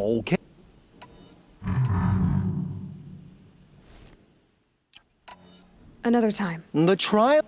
Okay. Another time. The trial?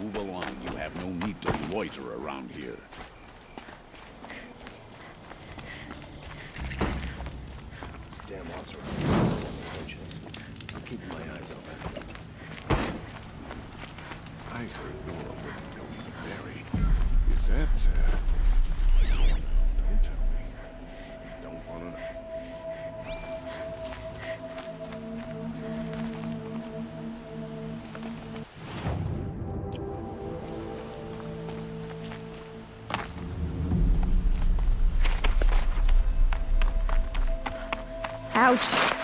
Move along. You have no need to loiter around here. Damn monster. I'm keeping my eyes open. I heard Nora wouldn't know even Mary. Is that, Don't tell me. Don't wanna know. Ouch.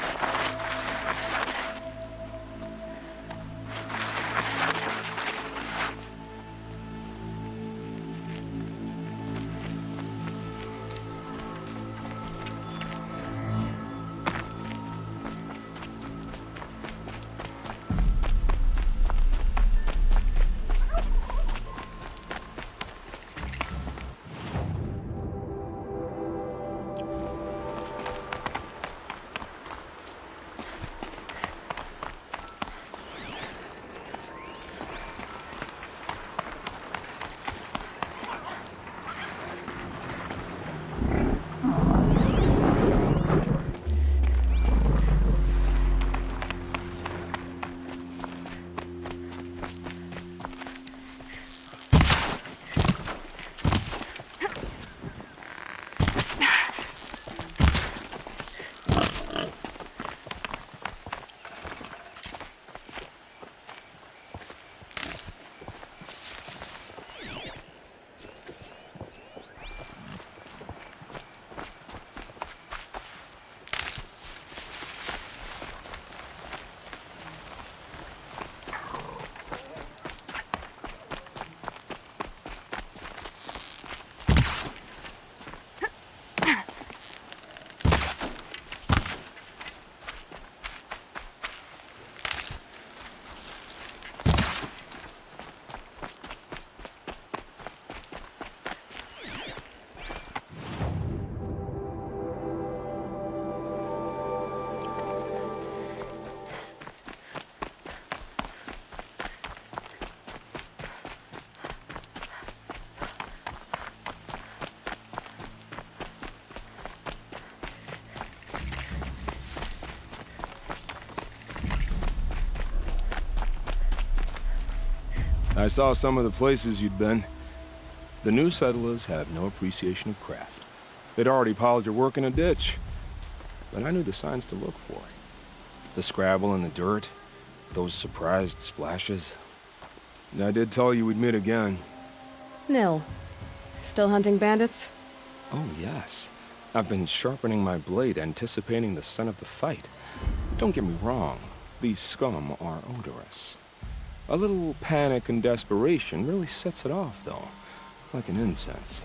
I saw some of the places you'd been. The new settlers have no appreciation of craft. They'd already piled your work in a ditch. But I knew the signs to look for. The scrabble in the dirt, those surprised splashes. I did tell you we'd meet again. Nil. Still hunting bandits? Oh, yes. I've been sharpening my blade, anticipating the scent of the fight. Don't get me wrong, these scum are odorous. A little panic and desperation really sets it off, though, like an incense.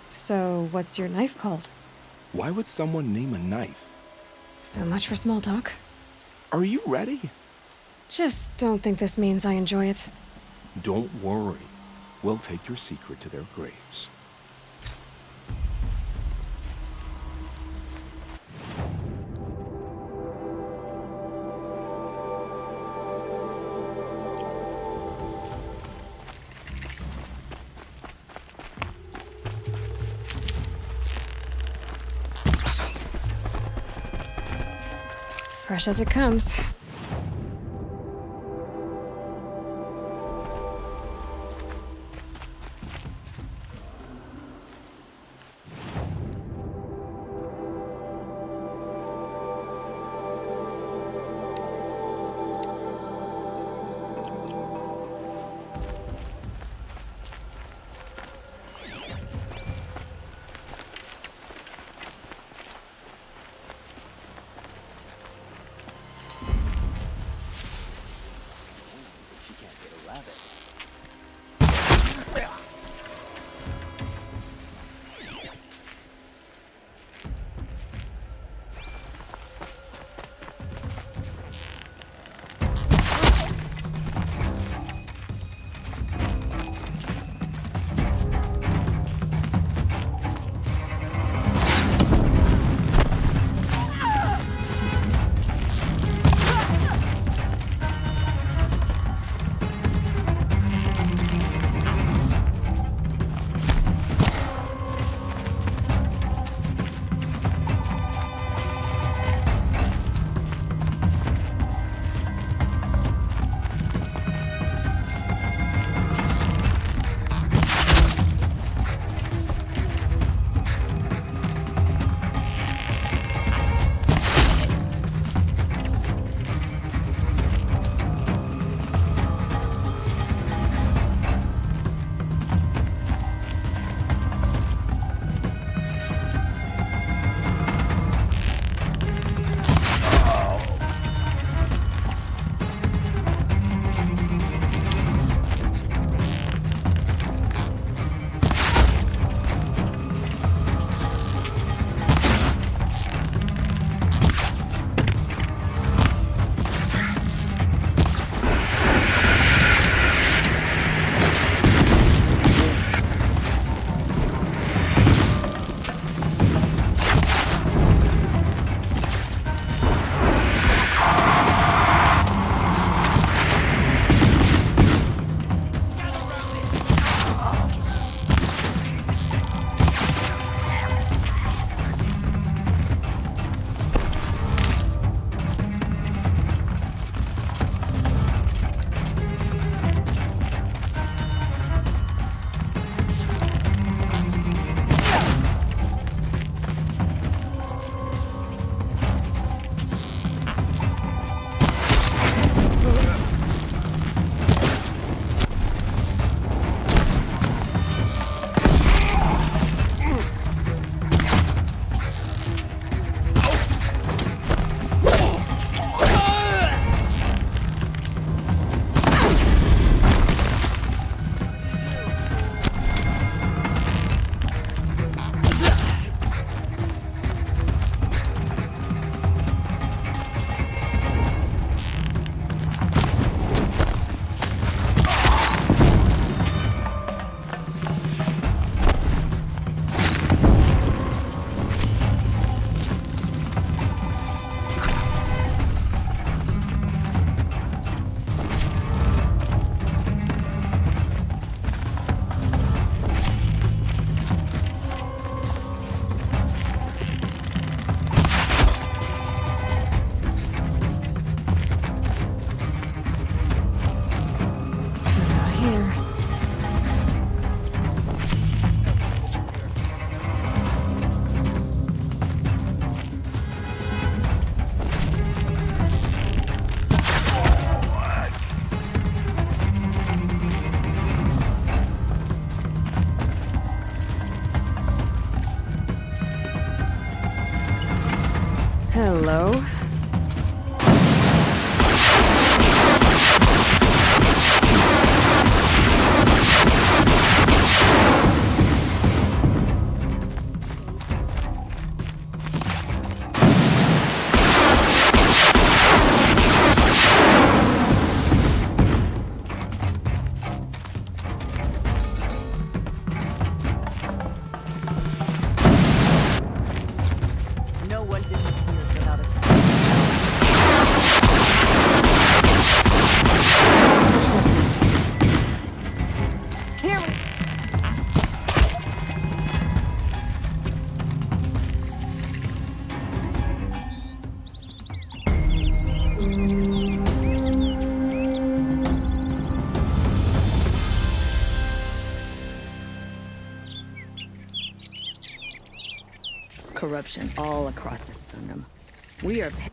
So, what's your knife called? Why would someone name a knife? So much for small talk. Are you ready? Just don't think this means I enjoy it. Don't worry. We'll take your secret to their graves. Fresh as it comes. Hello? No one disappears without a Here we corruption all across the Sangam. We are paying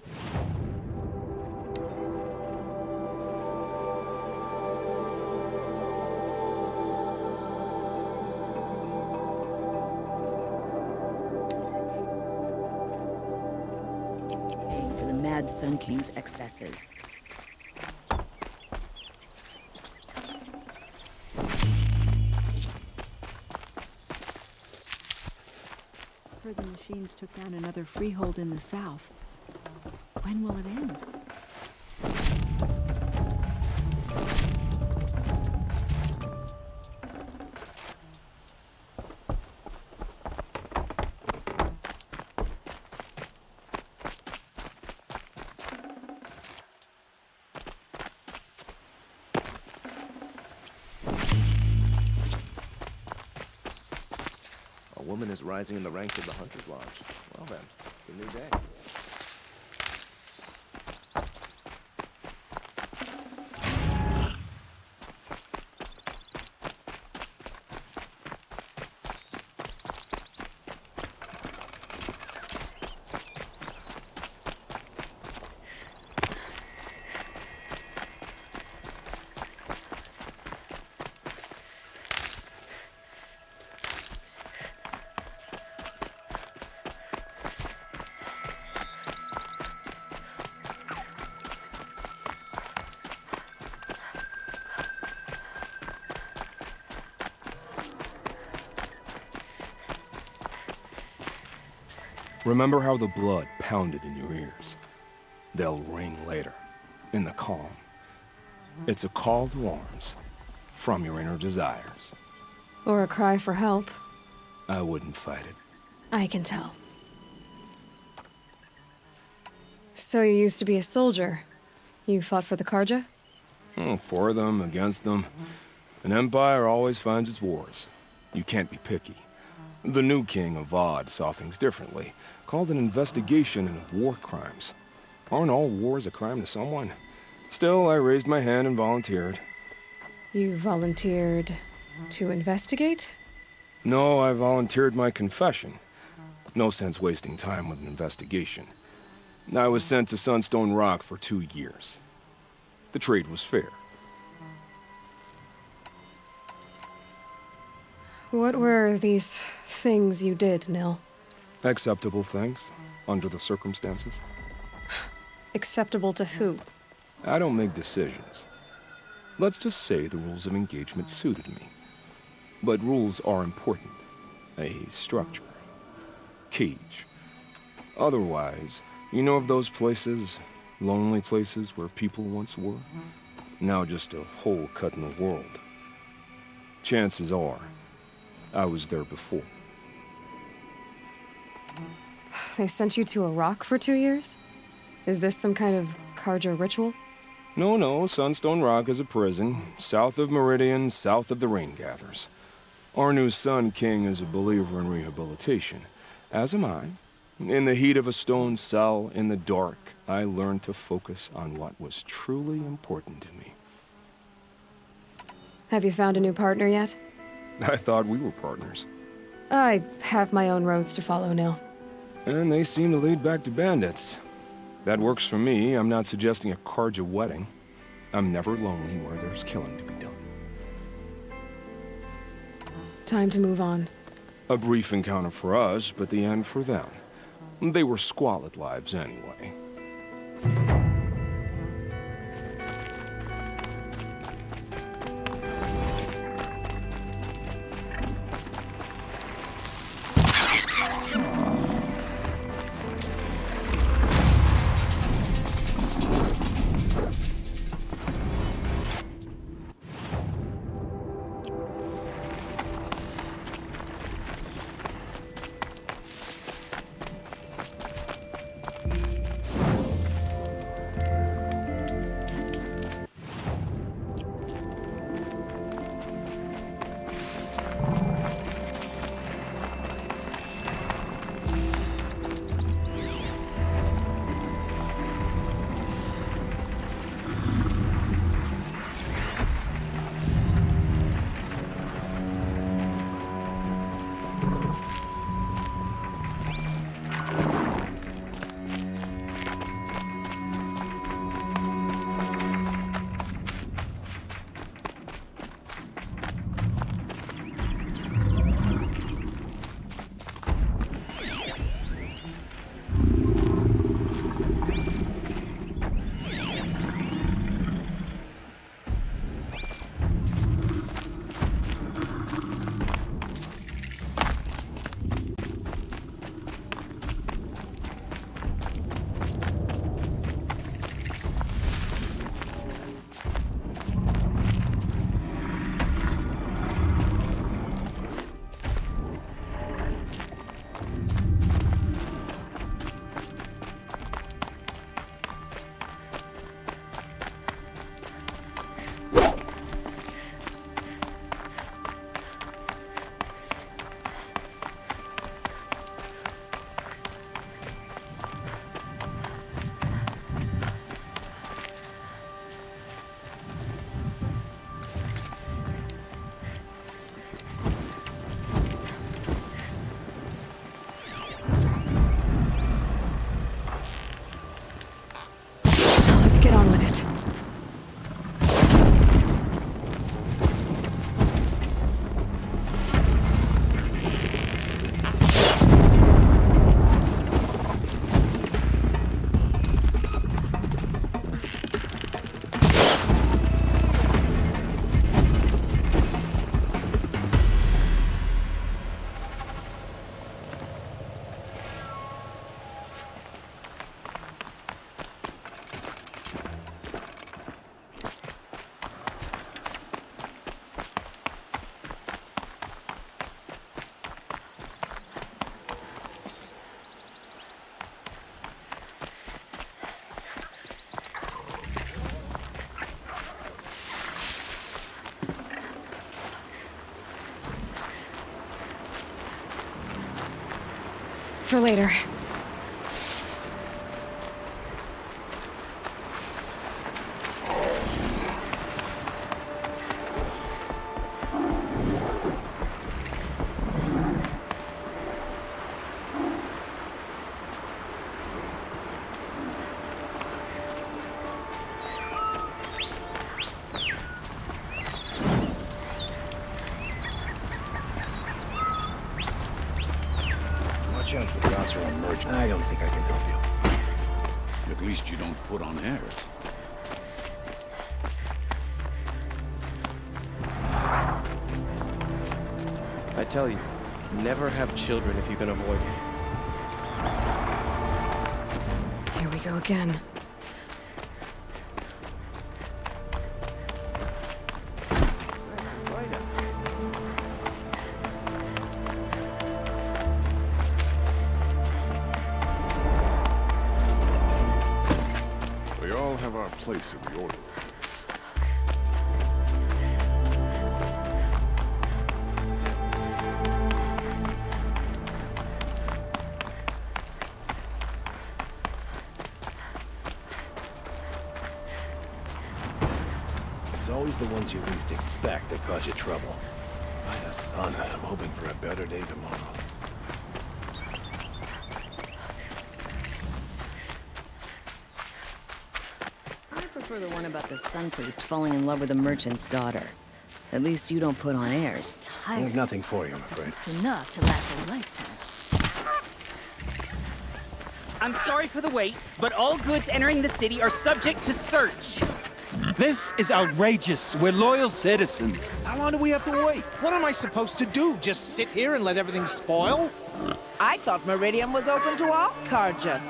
for the Mad Sun King's excesses. Heard the machines took down another freehold in the south. When will it end? A woman is rising in the ranks of the Hunter's Lodge. Well then, a new day. Remember how the blood pounded in your ears. They'll ring later, in the calm. It's a call to arms, from your inner desires. Or a cry for help. I wouldn't fight it. I can tell. So you used to be a soldier. You fought for the Karja? For them, against them. An empire always finds its wars. You can't be picky. The new king of Vod saw things differently. Called an investigation into war crimes. Aren't all wars a crime to someone? Still, I raised my hand and volunteered. You volunteered to investigate? No, I volunteered my confession. No sense wasting time with an investigation. I was sent to Sunstone Rock for 2 years. The trade was fair. What were these things you did, Nil? Acceptable things, under the circumstances. Acceptable to who? I don't make decisions. Let's just say the rules of engagement suited me. But rules are important. A structure. Cage. Otherwise, you know of those places, lonely places where people once were? Now just a hole cut in the world. Chances are, I was there before. They sent you to a rock for 2 years? Is this some kind of Karja ritual? No, Sunstone Rock is a prison, south of Meridian, south of the Rain Gathers. Our new Sun King is a believer in rehabilitation, as am I. In the heat of a stone cell, in the dark, I learned to focus on what was truly important to me. Have you found a new partner yet? I thought we were partners. I have my own roads to follow, Nil. And they seem to lead back to bandits. That works for me. I'm not suggesting a Karja wedding. I'm never lonely where there's killing to be done. Time to move on. A brief encounter for us, but the end for them. They were squalid lives anyway. Let's get on with it. For later. Watch out for the Oseram merchant. I don't think I can help you. At least you don't put on airs. I tell you, never have children if you can avoid it. Here we go again. We all have our place in the order. It's always the ones you least expect that cause you trouble. By the sun, I'm hoping for a better day tomorrow. I prefer the one about the sun priest falling in love with a merchant's daughter. At least you don't put on airs. I have nothing for you, I'm afraid. It's enough to last a lifetime. I'm sorry for the wait, but all goods entering the city are subject to search. This is outrageous. We're loyal citizens. How long do we have to wait? What am I supposed to do? Just sit here and let everything spoil? I thought Meridian was open to all Carja.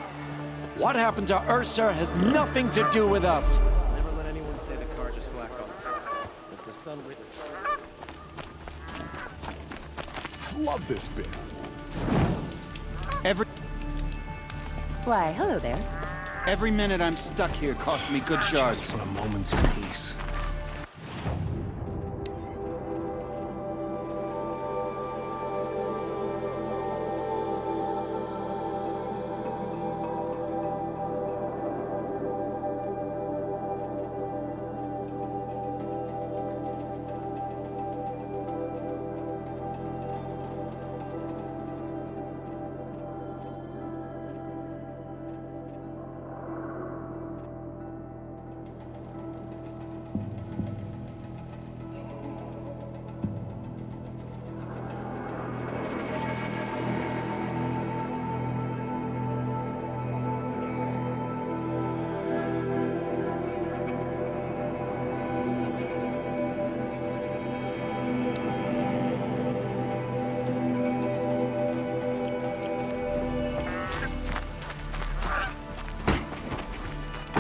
What happened to Ursa has nothing to do with us. Never let anyone say the car just slacked off. As the sun written. I love this bit. Why, hello there. Every minute I'm stuck here costs me good shards. Just for a moment's peace.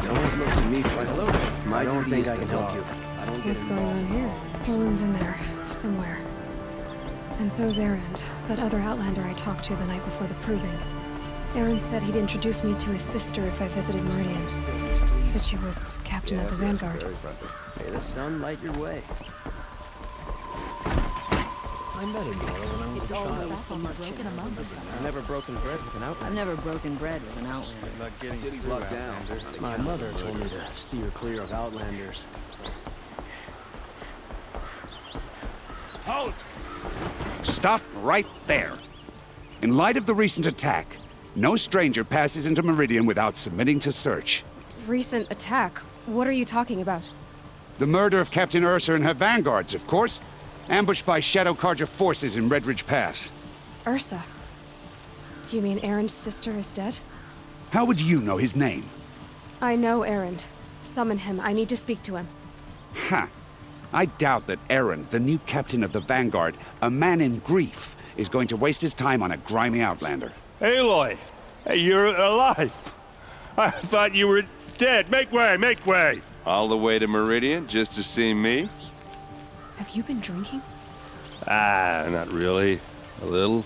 Don't look to me for hello. I don't think I can help you. I don't get What's going on here? Roland's in there, somewhere. And so's Erend, that other Outlander I talked to the night before the proving. Erend said he'd introduce me to his sister if I visited Meridian. Said she was captain of the Vanguard. May the sun light your way. I met Nora when I was a child. I've never broken bread with an I've outlander. never broken bread with an outlander. Not getting City's locked down. My mother told me to steer clear of outlanders. Halt! Stop right there. In light of the recent attack, no stranger passes into Meridian without submitting to search. Recent attack? What are you talking about? The murder of Captain Ursa and her vanguards, of course. Ambushed by Shadow Carja forces in Red Ridge Pass. Ursa? You mean Erend's sister is dead? How would you know his name? I know Erend. Summon him. I need to speak to him. Ha! I doubt that Erend, the new captain of the Vanguard, a man in grief, is going to waste his time on a grimy outlander. Aloy! Hey, you're alive! I thought you were dead. Make way, make way! All the way to Meridian just to see me? Have you been drinking? Ah, not really. A little.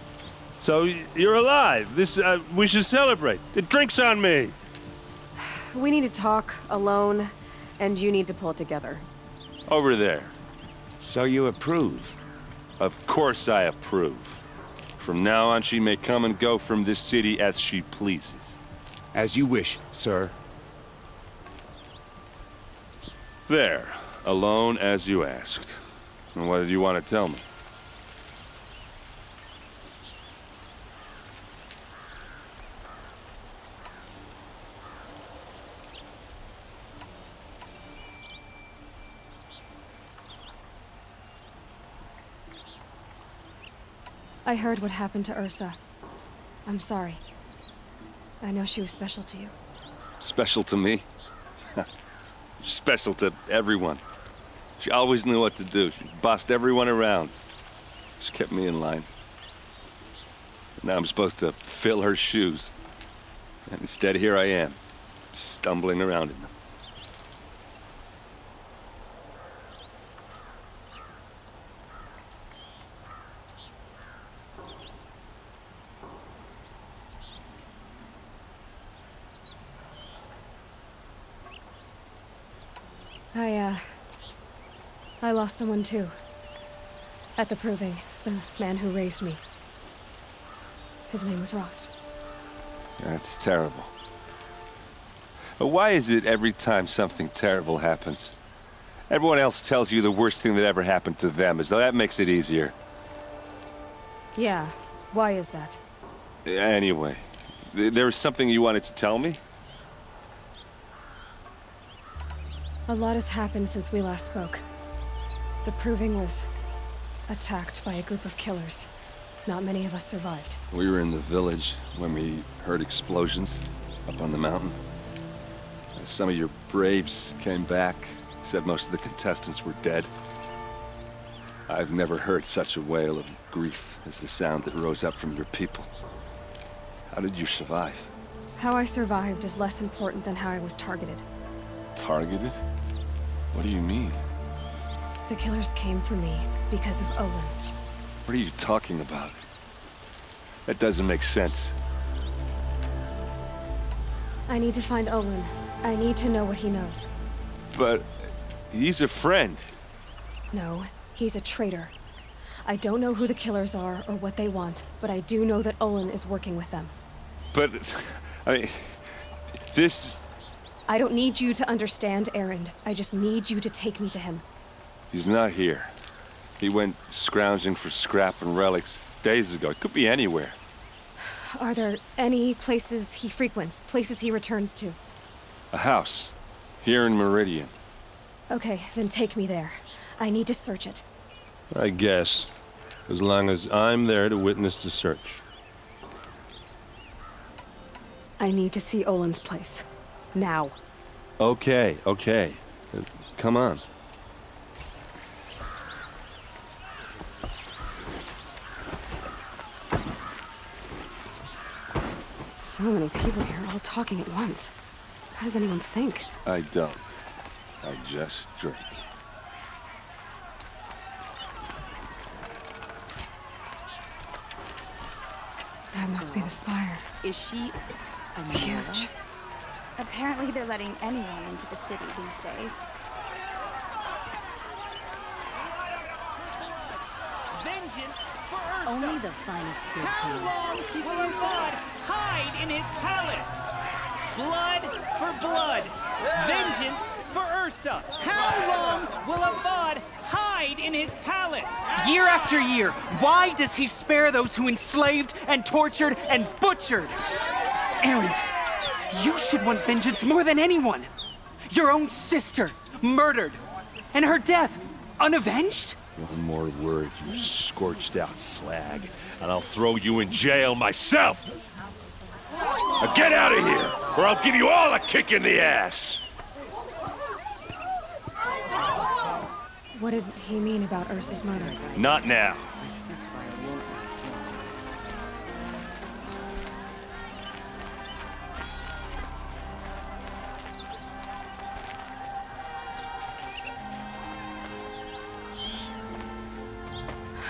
So, you're alive. We should celebrate. The drink's on me! We need to talk, alone, and you need to pull it together. Over there. So you approve? Of course I approve. From now on, she may come and go from this city as she pleases. As you wish, sir. There. Alone as you asked. And what did you want to tell me? I heard what happened to Ursa. I'm sorry. I know she was special to you. Special to me? Special to everyone. She always knew what to do. She bossed everyone around. She kept me in line. Now I'm supposed to fill her shoes. And instead, here I am, stumbling around in them. I lost someone too. At the proving, the man who raised me. His name was Rost. That's terrible. But why is it every time something terrible happens, everyone else tells you the worst thing that ever happened to them, as though that makes it easier? Yeah, why is that? Anyway, there was something you wanted to tell me? A lot has happened since we last spoke. The proving was attacked by a group of killers. Not many of us survived. We were in the village when we heard explosions up on the mountain. Some of your braves came back, said most of the contestants were dead. I've never heard such a wail of grief as the sound that rose up from your people. How did you survive? How I survived is less important than how I was targeted. Targeted? What do you mean? The killers came for me because of Olin. What are you talking about? That doesn't make sense. I need to find Olin. I need to know what he knows. But he's a friend. No, he's a traitor. I don't know who the killers are or what they want, but I do know that Olin is working with them. But, I mean, this... I don't need you to understand, Erend. I just need you to take me to him. He's not here. He went scrounging for scrap and relics days ago. It could be anywhere. Are there any places he frequents, places he returns to? A house. Here in Meridian. Okay, then take me there. I need to search it. I guess. As long as I'm there to witness the search. I need to see Olin's place. Now. Okay. Come on. So many people here, all talking at once. How does anyone think? I don't. I just drink. That must be the spire. Is she... It's huge. Apparently they're letting anyone into the city these days. Vengeance for Ursa! Only the finest good How long will Avad hide in his palace? Blood for blood. Vengeance for Ursa. How long will Avad hide in his palace? Year after year, why does he spare those who enslaved and tortured and butchered? Erend, you should want vengeance more than anyone. Your own sister, murdered, and her death, unavenged? One more word, you scorched out slag, and I'll throw you in jail myself! Now get out of here, or I'll give you all a kick in the ass! What did he mean about Ursa's murder? Not now.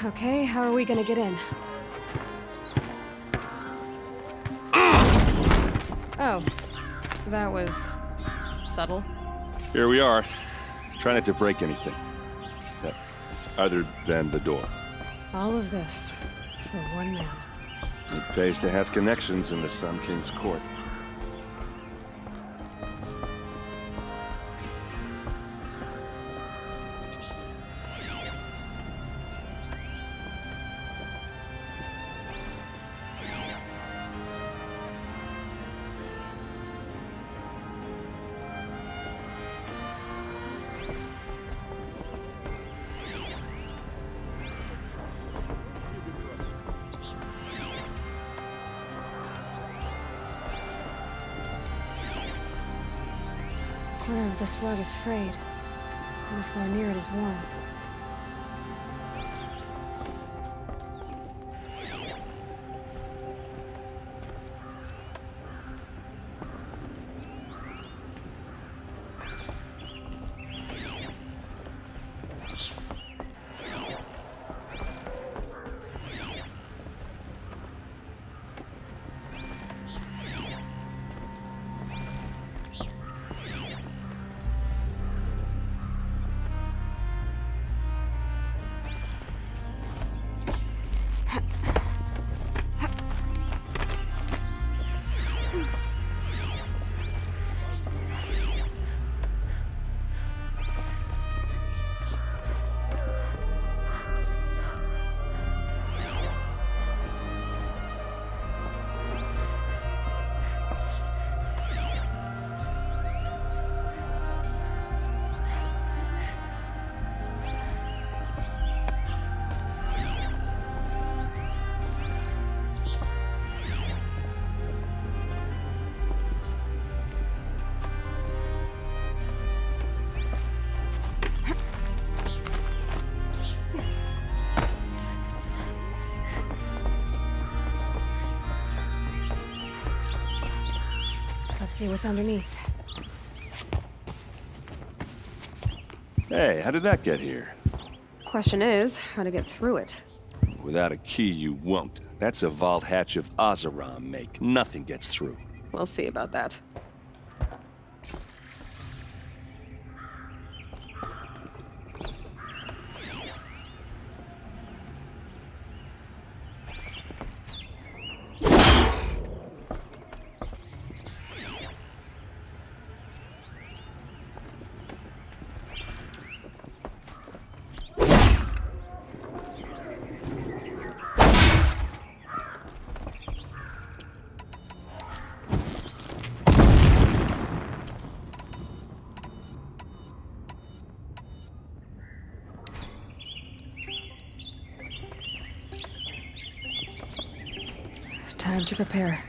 Okay, how are we gonna get in? Oh, that was subtle. Here we are. Try not to break anything. Other than the door. All of this for one man. It pays to have connections in the Sun King's court. Corner of this rug is frayed, and the floor near it is worn. see what's underneath. Hey, how did that get here? Question is, how to get through it. Without a key, you won't. That's a vault hatch of Oseram make. Nothing gets through. We'll see about that. Time to prepare.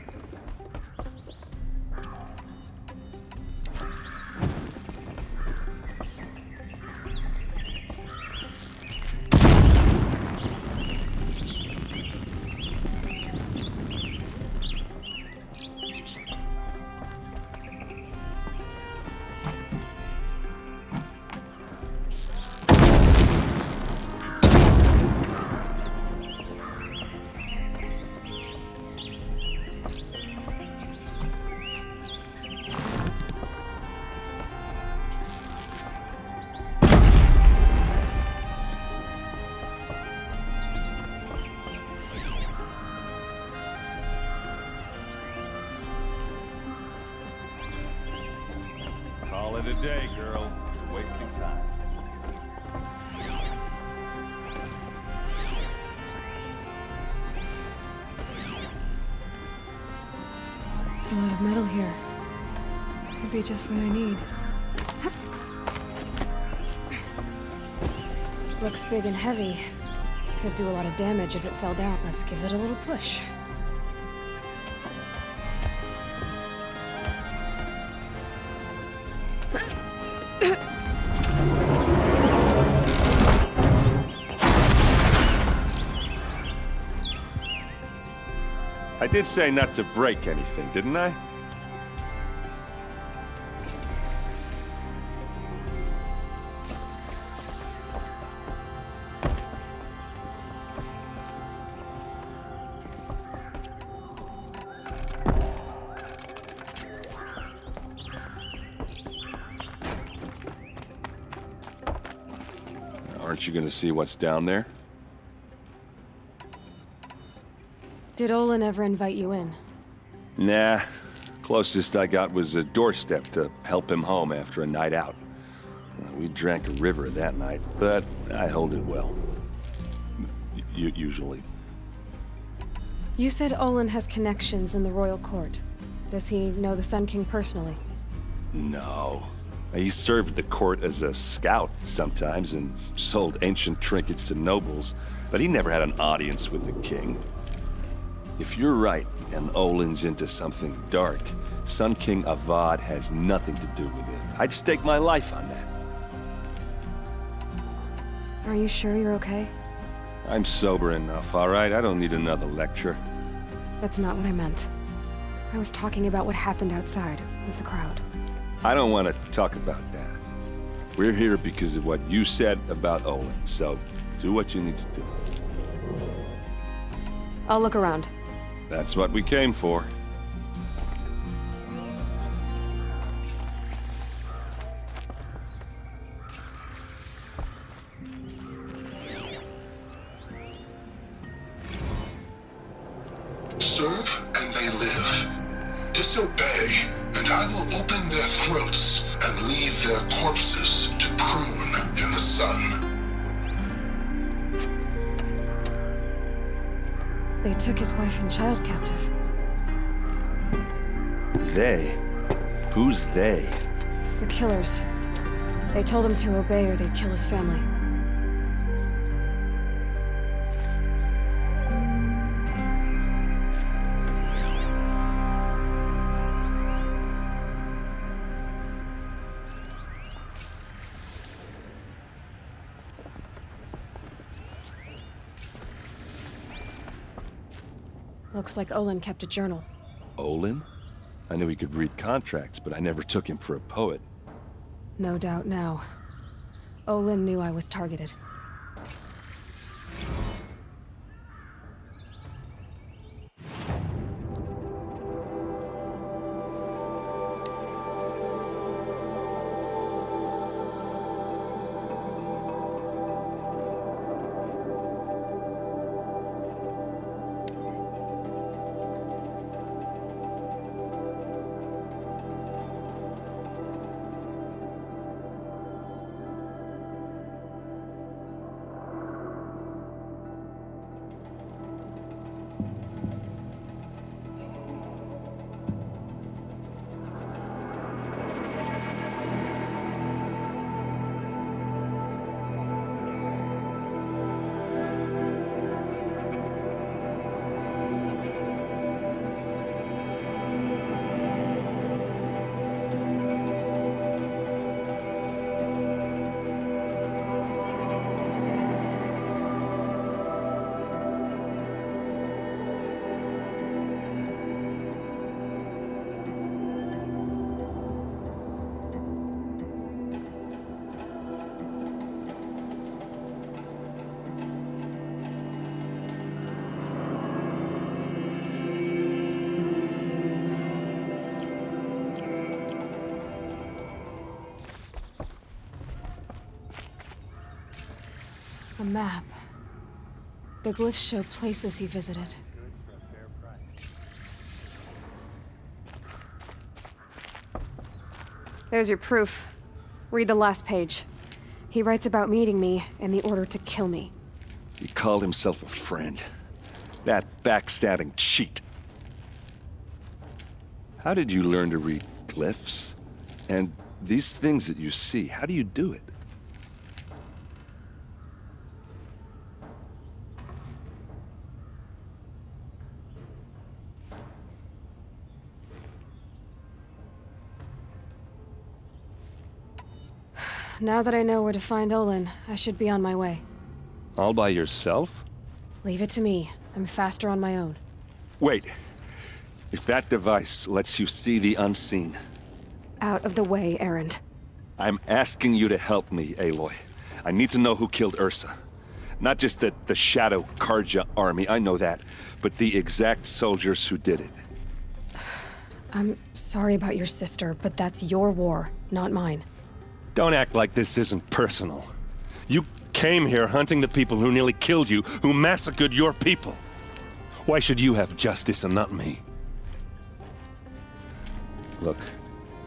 Call it a day, girl. You're wasting time. A lot of metal here. Could be just what I need. Looks big and heavy. Could do a lot of damage if it fell down. Let's give it a little push. I did say not to break anything, didn't I? Aren't you gonna see what's down there? Did Olin ever invite you in? Nah. Closest I got was a doorstep to help him home after a night out. We drank a river that night, but I hold it well. Usually. You said Olin has connections in the royal court. Does he know the Sun King personally? No. He served the court as a scout sometimes and sold ancient trinkets to nobles, but he never had an audience with the king. If you're right, and Olin's into something dark, Sun King Avad has nothing to do with it. I'd stake my life on that. Are you sure you're okay? I'm sober enough, all right? I don't need another lecture. That's not what I meant. I was talking about what happened outside, with the crowd. I don't want to talk about that. We're here because of what you said about Olin, so do what you need to do. I'll look around. That's what we came for. Serve and they live. Disobey, and I will open their throats and leave their corpses to prune in the sun. They took his wife and child captive. They? Who's they? The killers. They told him to obey or they'd kill his family. Looks like Olin kept a journal. Olin? I knew he could read contracts, but I never took him for a poet. No doubt now. Olin knew I was targeted. A map. The glyphs show places he visited. There's your proof. Read the last page. He writes about meeting me and the order to kill me. He called himself a friend. That backstabbing cheat. How did you learn to read glyphs? And these things that you see, how do you do it? Now that I know where to find Olin, I should be on my way. All by yourself? Leave it to me. I'm faster on my own. Wait. If that device lets you see the unseen... Out of the way, Erend. I'm asking you to help me, Aloy. I need to know who killed Ursa. Not just the Shadow Karja army, I know that, but the exact soldiers who did it. I'm sorry about your sister, but that's your war, not mine. Don't act like this isn't personal. You came here hunting the people who nearly killed you, who massacred your people. Why should you have justice and not me? Look,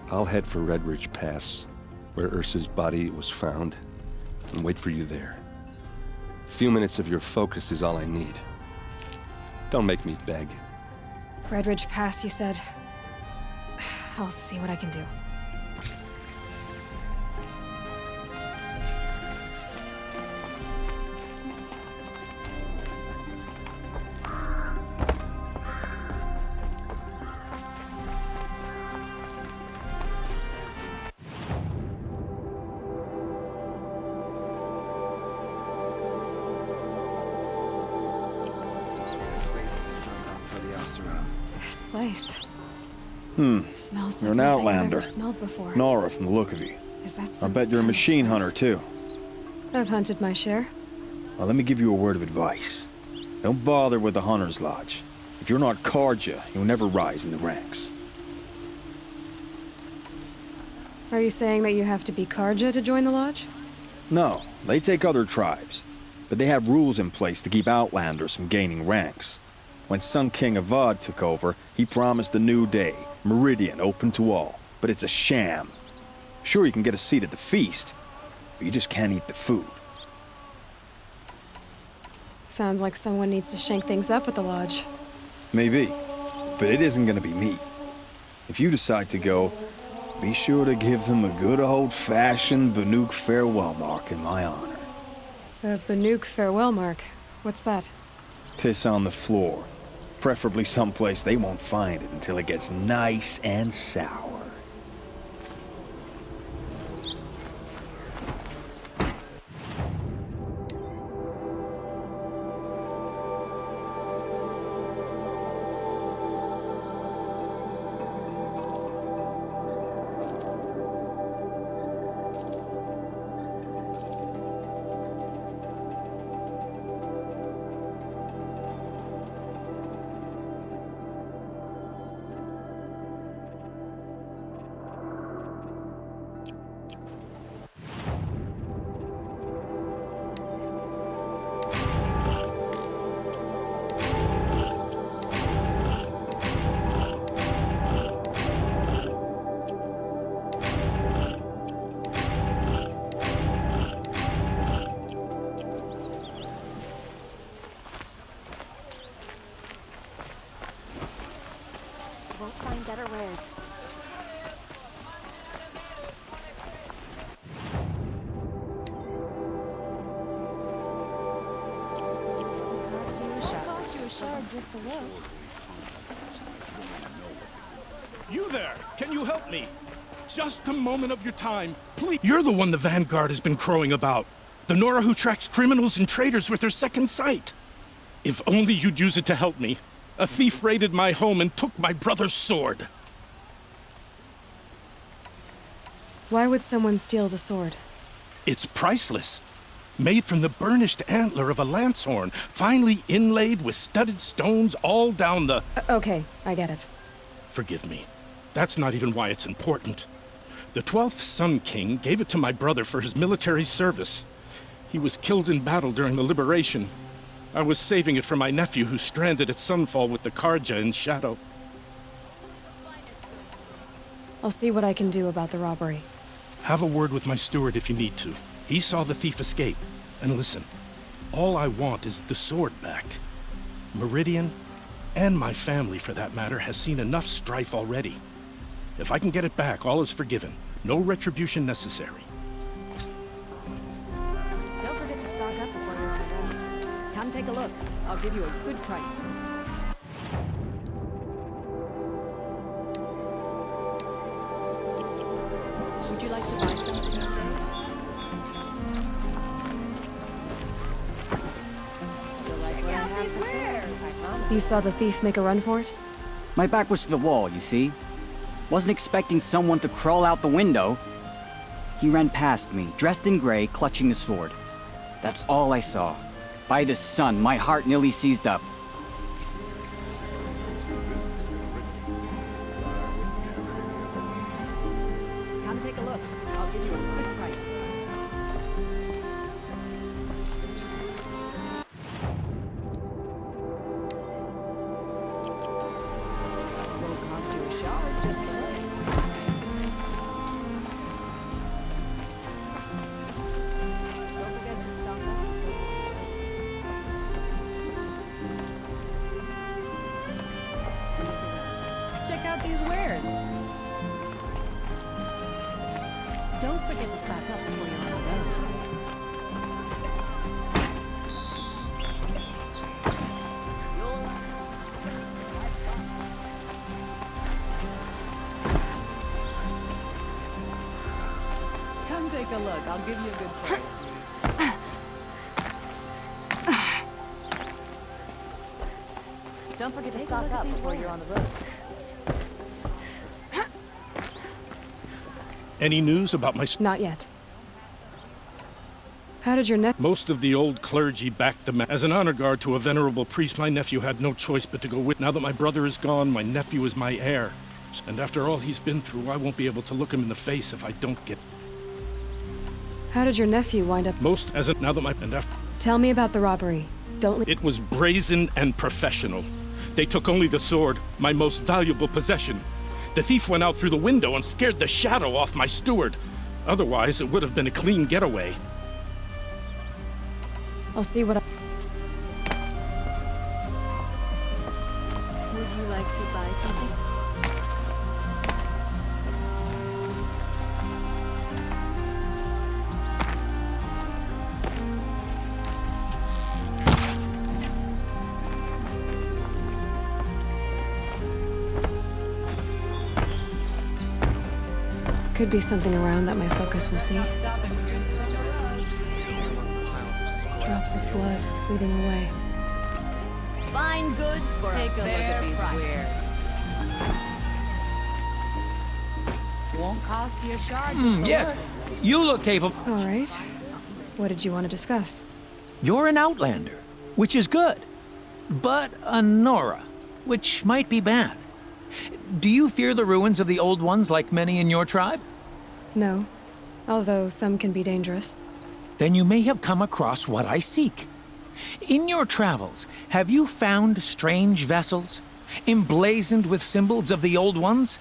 I'll head for Red Ridge Pass, where Ursa's body was found, and wait for you there. A few minutes of your focus is all I need. Don't make me beg. Red Ridge Pass, you said? I'll see what I can do. This place. Smells You're like an nothing I've outlander. ever smelled before. Nora from the look of you. Is that I some bet you're a kind of machine spice? hunter, too. I've hunted my share. Well, let me give you a word of advice. Don't bother with the Hunter's Lodge. If you're not Karja, you'll never rise in the ranks. Are you saying that you have to be Karja to join the lodge? No, they take other tribes. But they have rules in place to keep outlanders from gaining ranks. When Sun King Avad took over, he promised a new day, Meridian open to all. But it's a sham. Sure, you can get a seat at the feast, but you just can't eat the food. Sounds like someone needs to shake things up at the lodge. Maybe, but it isn't gonna be me. If you decide to go, be sure to give them a good old-fashioned Banuk farewell mark in my honor. A Banuk farewell mark. What's that? Piss on the floor. Preferably someplace they won't find it until it gets nice and sour. won't find better wares. Cost you a shard just to look. You there! Can you help me? Just a moment of your time, please. You're the one the Vanguard has been crowing about. The Nora who tracks criminals and traitors with her second sight. If only you'd use it to help me. A thief raided my home and took my brother's sword. Why would someone steal the sword? It's priceless. Made from the burnished antler of a lancehorn, finely inlaid with studded stones all down the... Okay, I get it. Forgive me. That's not even why it's important. The 12th Sun King gave it to my brother for his military service. He was killed in battle during the liberation. I was saving it for my nephew who's stranded at Sunfall with the Karja in Shadow. I'll see what I can do about the robbery. Have a word with my steward if you need to. He saw the thief escape. And listen, all I want is the sword back. Meridian, and my family for that matter, has seen enough strife already. If I can get it back, all is forgiven. No retribution necessary. Don't forget to stock up before you're on the road. Come take a look. I'll give you a good price. Would you like to buy something today? You saw the thief make a run for it? My back was to the wall, you see? Wasn't expecting someone to crawl out the window. He ran past me, dressed in gray, clutching a sword. That's all I saw. By the sun, my heart nearly seized up. Come take a look. I'll give you a good price. Won't cost you a shard just to look. Don't forget to stock up. Check out these wares. Don't forget to stock up before you're on the road. Come take a look. I'll give you a good price. Don't forget to stock up before you're on the road. Any news about my... Not yet. How did your nephew... Most of the old clergy backed them. As an honor guard to a venerable priest, my nephew had no choice but to go with. Now that my brother is gone, my nephew is my heir. And after all he's been through, I won't be able to look him in the face if I don't get... How did your nephew wind up... Now that my... And after... Tell me about the robbery. Don't... It was brazen and professional. They took only the sword, my most valuable possession. The thief went out through the window and scared the shadow off my steward. Otherwise, it would have been a clean getaway. I'll see what I... Would you like to buy something? Could be something around that my focus will see. Drops of blood leading away. Fine goods for a fair price. Won't cost you a shard. Yes, you look capable. All right. What did you want to discuss? You're an outlander, which is good. But a Nora, which might be bad. Do you fear the ruins of the old ones like many in your tribe? No, although some can be dangerous. Then you may have come across what I seek. In your travels, have you found strange vessels, emblazoned with symbols of the old ones?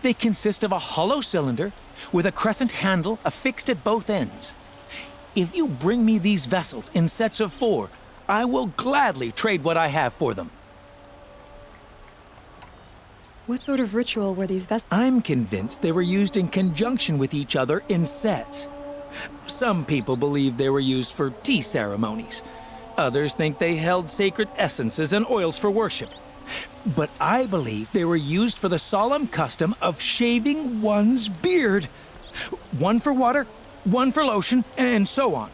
They consist of a hollow cylinder with a crescent handle affixed at both ends. If you bring me these vessels in sets of 4, I will gladly trade what I have for them. What sort of ritual were these vessels? I'm convinced they were used in conjunction with each other in sets. Some people believe they were used for tea ceremonies. Others think they held sacred essences and oils for worship. But I believe they were used for the solemn custom of shaving one's beard. One for water, one for lotion, and so on.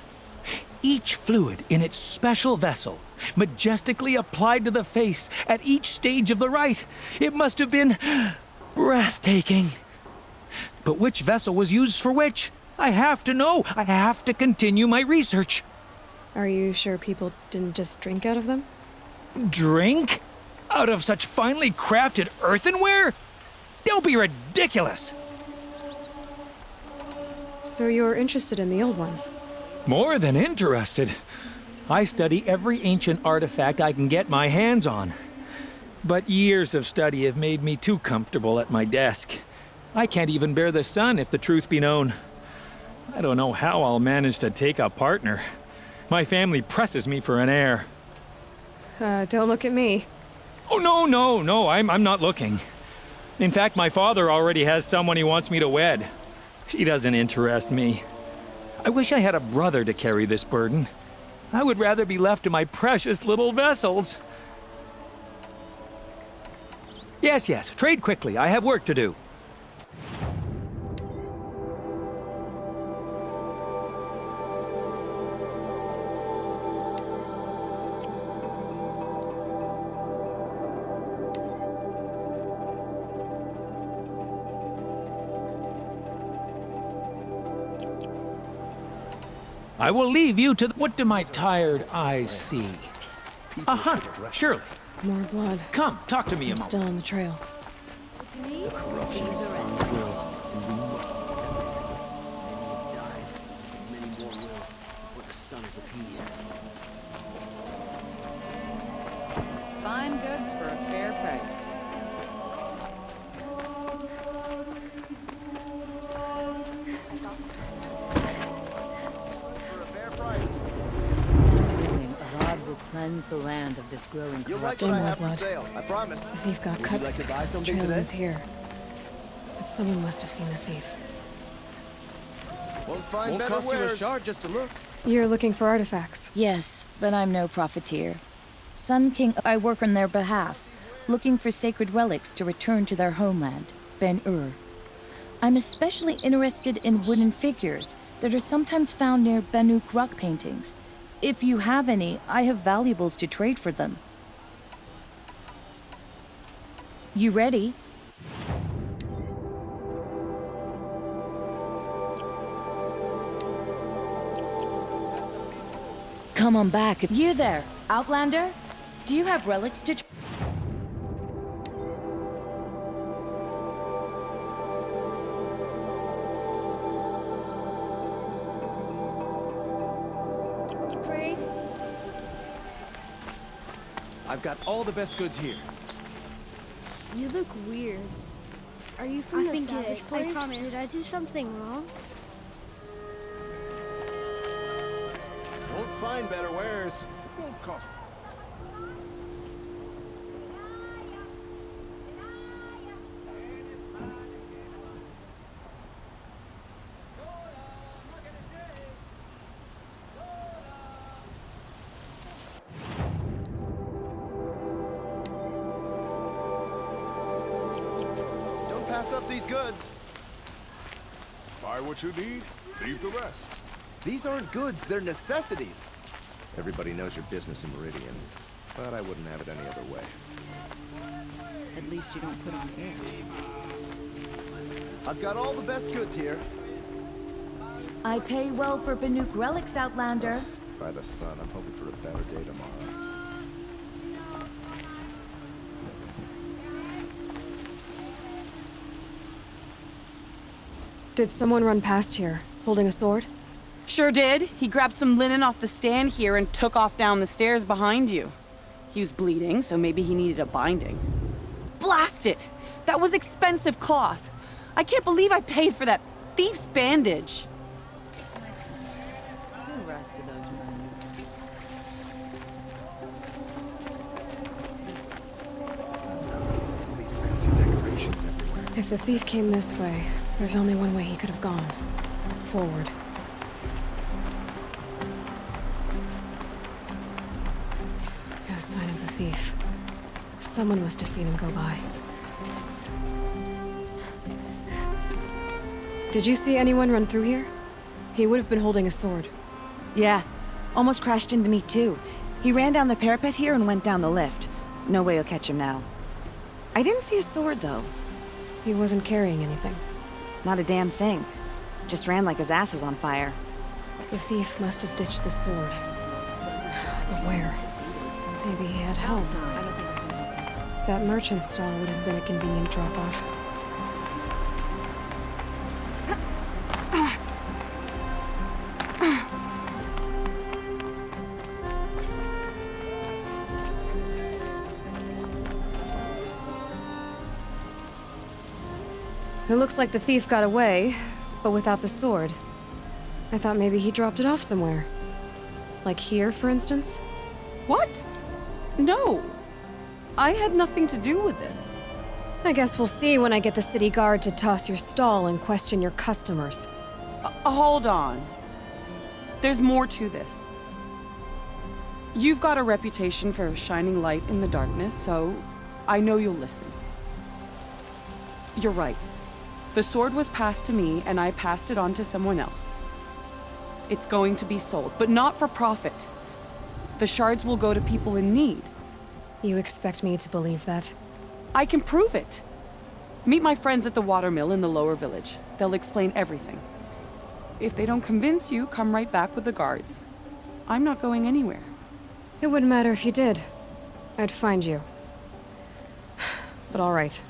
Each fluid in its special vessel, majestically applied to the face at each stage of the rite. It must have been breathtaking. But which vessel was used for which? I have to know. I have to continue my research. Are you sure people didn't just drink out of them? Drink? Out of such finely crafted earthenware? Don't be ridiculous! So you're interested in the old ones? More than interested. I study every ancient artifact I can get my hands on. But years of study have made me too comfortable at my desk. I can't even bear the sun, if the truth be known. I don't know how I'll manage to take a partner. My family presses me for an heir. Don't look at me. Oh, no, I'm not looking. In fact, my father already has someone he wants me to wed. She doesn't interest me. I wish I had a brother to carry this burden. I would rather be left to my precious little vessels. Yes, trade quickly. I have work to do. I will leave you to what do my tired eyes see? A hunter, surely. More blood. Come, talk to me a I'm moment. still on the trail. The corruption of Sun's will. Many more will before the sun is appeased. Fine goods for a fair price. Cleanse the land of this growing corruption. Still more blood. I promise. The thief got cut. like to buy something Trail today? is here. But someone must have seen the thief. Won't find Won't better cost you a wares. shard just to look. You're looking for artifacts. Yes, but I'm no profiteer. Sun King, I work on their behalf, looking for sacred relics to return to their homeland, Ben-Ur. I'm especially interested in wooden figures that are sometimes found near Banuk rock paintings. If you have any, I have valuables to trade for them. You ready? Come on back. You there, Outlander? Do you have relics to trade? I've got all the best goods here. You look weird. Are you from the think savage it. place? I promise. Did I do something wrong? Won't find better wares. Won't cost. Don't pass up these goods. Buy what you need, leave the rest. These aren't goods, they're necessities. Everybody knows your business in Meridian, but I wouldn't have it any other way. At least you don't put on airs. I've got all the best goods here. I pay well for Banuk relics, Outlander. By the sun, I'm hoping for a better day tomorrow. Did someone run past here, holding a sword? Sure did. He grabbed some linen off the stand here and took off down the stairs behind you. He was bleeding, so maybe he needed a binding. Blast it! That was expensive cloth. I can't believe I paid for that thief's bandage. The rest of those men. These fancy decorations. If the thief came this way, there's only one way he could have gone. Forward. No sign of the thief. Someone must have seen him go by. Did you see anyone run through here? He would have been holding a sword. Yeah. Almost crashed into me, too. He ran down the parapet here and went down the lift. No way you'll catch him now. I didn't see a sword, though. He wasn't carrying anything. Not a damn thing. Just ran like his ass was on fire. The thief must have ditched the sword. But where? Maybe he had help. That merchant stall would have been a convenient drop-off. It looks like the thief got away, but without the sword. I thought maybe he dropped it off somewhere. Like here, for instance? What? No. I had nothing to do with this. I guess we'll see when I get the city guard to toss your stall and question your customers. Hold on. There's more to this. You've got a reputation for shining light in the darkness, so I know you'll listen. You're right. The sword was passed to me, and I passed it on to someone else. It's going to be sold, but not for profit. The shards will go to people in need. You expect me to believe that? I can prove it. Meet my friends at the watermill in the lower village. They'll explain everything. If they don't convince you, come right back with the guards. I'm not going anywhere. It wouldn't matter if you did. I'd find you. But all right.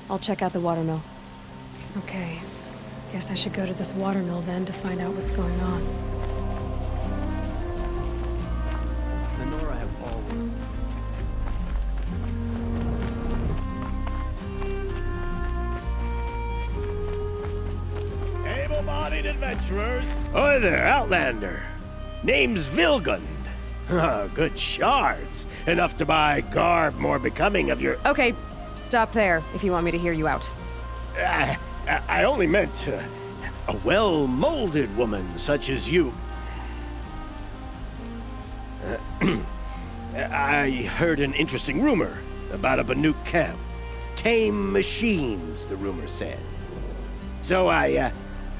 I'll check out the watermill. Okay. Guess I should go to this watermill then to find out what's going on. Lenora have always... Able-bodied adventurers. Hi there, Outlander. Name's Vilgund. Good shards. Enough to buy garb more becoming of your... Okay, stop there if you want me to hear you out. I only meant a well-molded woman such as you. I heard an interesting rumor about a Banuk camp. Tame machines, the rumor said. So I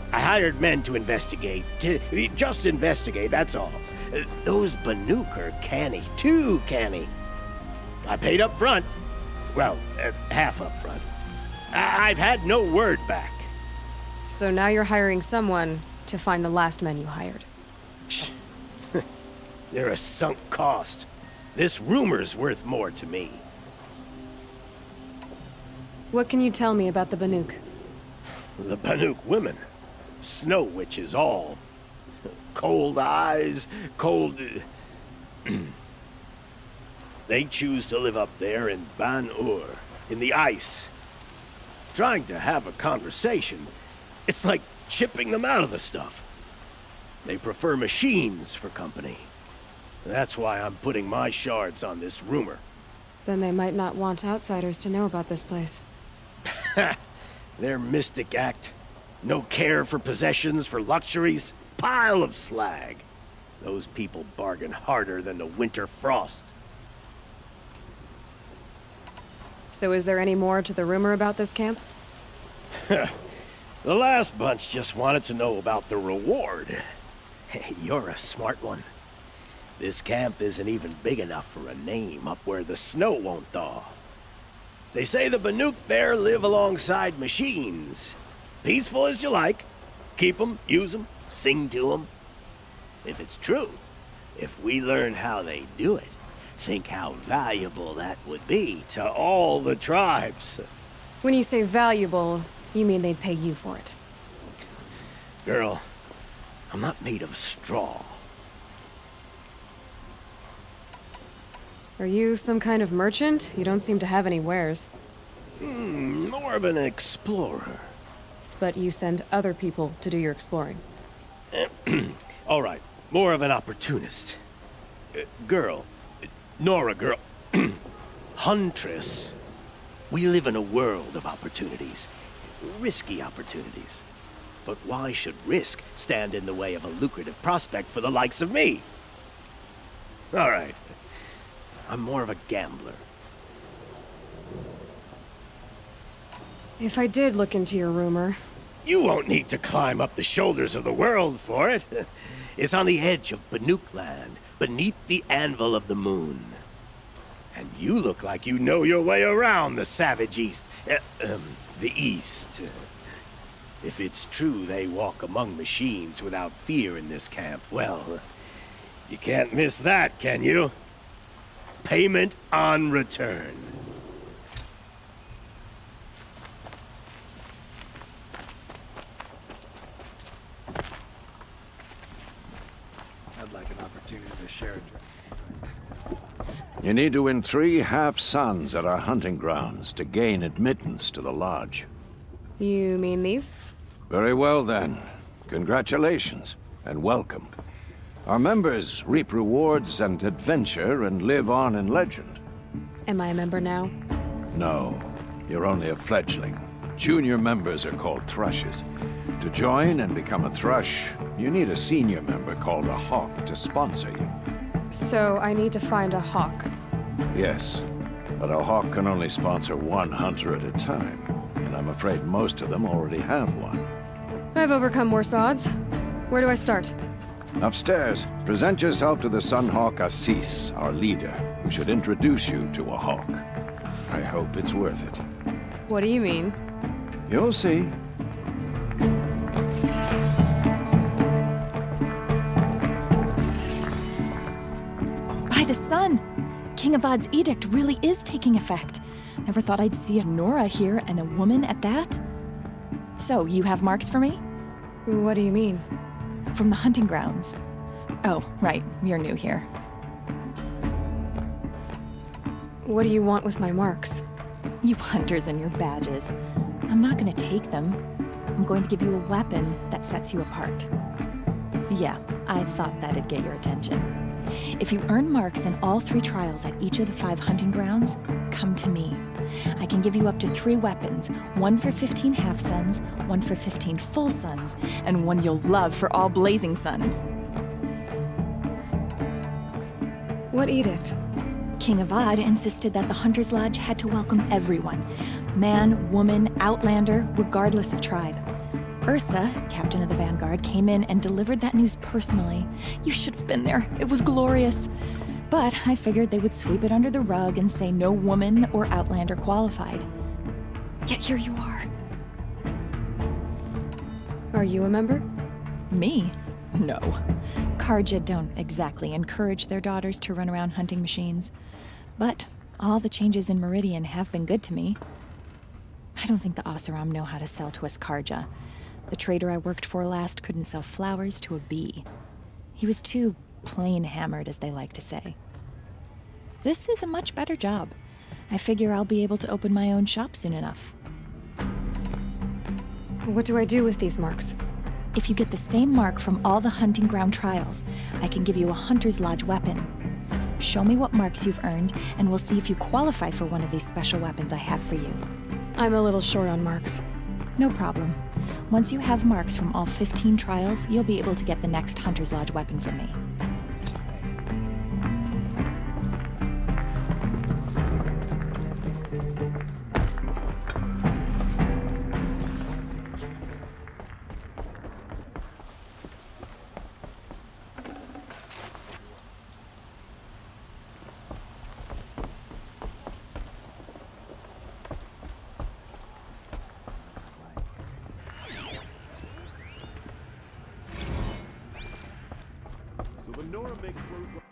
hired men to investigate. Just investigate, that's all. Those Banuk are canny, too canny. I paid up front. Well, half up front. I've had no word back. So now you're hiring someone to find the last men you hired. They're a sunk cost. This rumor's worth more to me. What can you tell me about the Banuk? The Banuk women. Snow witches all. Cold eyes, cold... They choose to live up there in Ban-Ur, in the ice. Trying to have a conversation, it's like chipping them out of the stuff. They prefer machines for company. That's why I'm putting my shards on this rumor. Then they might not want outsiders to know about this place. Their mystic act. No care for possessions, for luxuries. Pile of slag. Those people bargain harder than the winter frost. So is there any more to the rumor about this camp? The last bunch just wanted to know about the reward. Hey, you're a smart one. This camp isn't even big enough for a name up where the snow won't thaw. They say the Banuk there live alongside machines. Peaceful as you like. Keep them, use them, sing to them. If it's true, if we learn how they do it, think how valuable that would be to all the tribes. When you say valuable, you mean they'd pay you for it. Girl, I'm not made of straw. Are you some kind of merchant? You don't seem to have any wares. More of an explorer. But you send other people to do your exploring. All right, more of an opportunist. Girl. Nora girl. Huntress. We live in a world of opportunities. Risky opportunities. But why should risk stand in the way of a lucrative prospect for the likes of me? All right. I'm more of a gambler. If I did look into your rumor... You won't need to climb up the shoulders of the world for it. It's on the edge of Banuk land, beneath the anvil of the moon. And you look like you know your way around the savage east. The east. If it's true they walk among machines without fear in this camp, well, you can't miss that, can you? Payment on return. I'd like an opportunity to share a drink. You need to win 3 half-suns at our hunting grounds to gain admittance to the lodge. You mean these? Very well, then. Congratulations, and welcome. Our members reap rewards and adventure and live on in legend. Am I a member now? No, you're only a fledgling. Junior members are called thrushes. To join and become a thrush, you need a senior member called a hawk to sponsor you. So I need to find a hawk. Yes, but a hawk can only sponsor 1 hunter at a time, and I'm afraid most of them already have one. I've overcome worse odds. Where do I start? Upstairs, present yourself to the Sunhawk Assis, our leader, who should introduce you to a hawk. I hope it's worth it. What do you mean? You'll see. By the sun! King Avad's edict really is taking effect. Never thought I'd see a Nora here, and a woman at that. So, you have marks for me? What do you mean? From the hunting grounds. Oh, right, you're new here. What do you want with my marks? You hunters and your badges. I'm not gonna take them. I'm going to give you a weapon that sets you apart. Yeah, I thought that'd get your attention. If you earn marks in all 3 trials at each of the 5 hunting grounds, come to me. I can give you up to 3 weapons, 1 for 15 half-suns, 1 for 15 full suns, and 1 you'll love for all blazing suns. What edict? King Avad insisted that the Hunter's Lodge had to welcome everyone. Man, woman, outlander, regardless of tribe. Ursa, captain of the Vanguard, came in and delivered that news personally. You should have been there. It was glorious. But I figured they would sweep it under the rug and say no woman or outlander qualified. Yet here you are. Are you a member? Me? No. Karja don't exactly encourage their daughters to run around hunting machines. But all the changes in Meridian have been good to me. I don't think the Oseram know how to sell to us Karja. The trader I worked for last couldn't sell flowers to a bee. He was too plain hammered, as they like to say. This is a much better job. I figure I'll be able to open my own shop soon enough. What do I do with these marks? If you get the same mark from all the hunting ground trials, I can give you a Hunter's Lodge weapon. Show me what marks you've earned, and we'll see if you qualify for one of these special weapons I have for you. I'm a little short on marks. No problem. Once you have marks from all 15 trials, you'll be able to get the next Hunter's Lodge weapon from me. So when Nora makes clothes like...